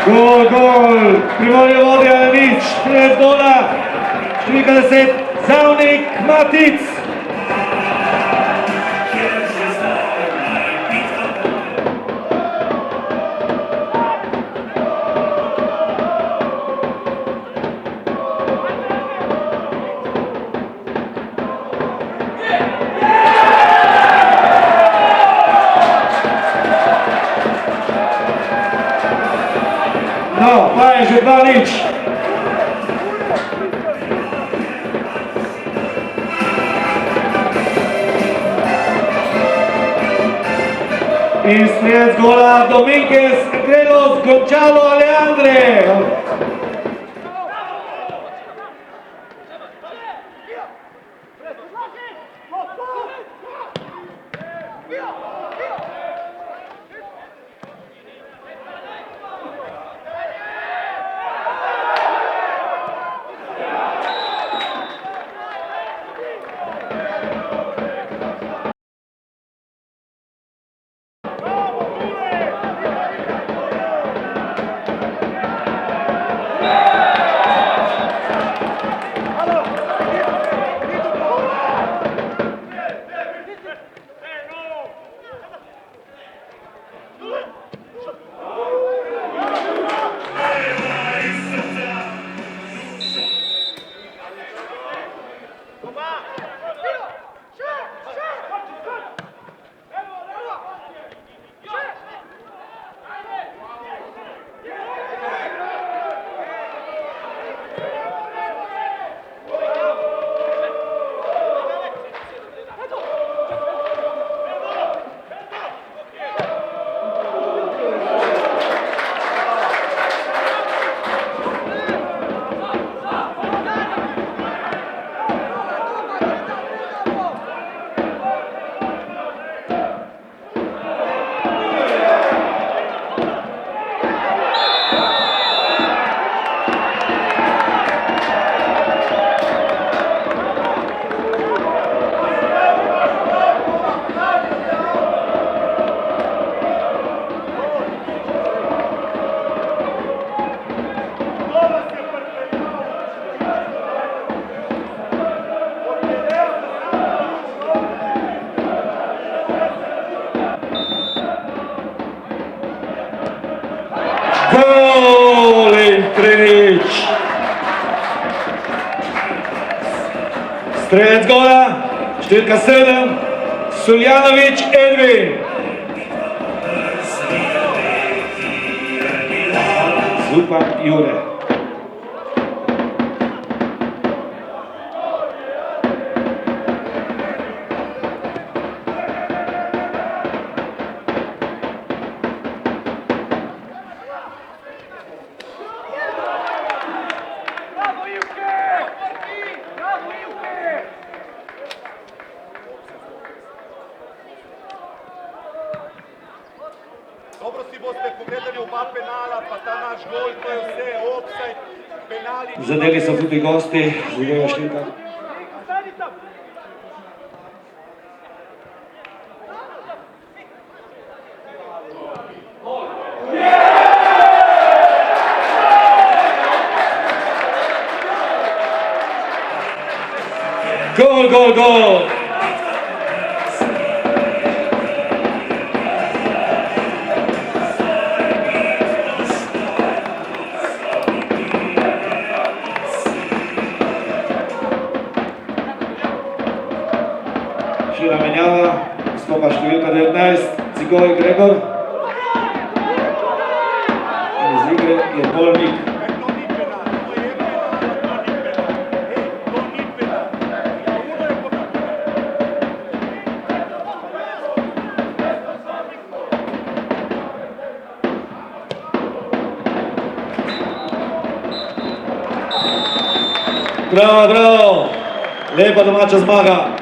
Gol, Primorje vodi nič, strelec gola, številka 10, Zavnik Matic. No, pa je že 2-0. In strelec gola Dominguez Grelos Gončalo Alejandre. Gol in 3-0. Strelec gola, številka 7, Suljanović Edvin. Zupan Jure. Dobro si boste pogledali oba penala, pa ta naš gol, to je vse, ofsajd, penali... Zadeli so tudi gosti, zadeva številka. Gol! Šira menjava, stopa številka 19, Cigoj Gregor. Iz igre je Polnik. Bravo! Lepa domača zmaga.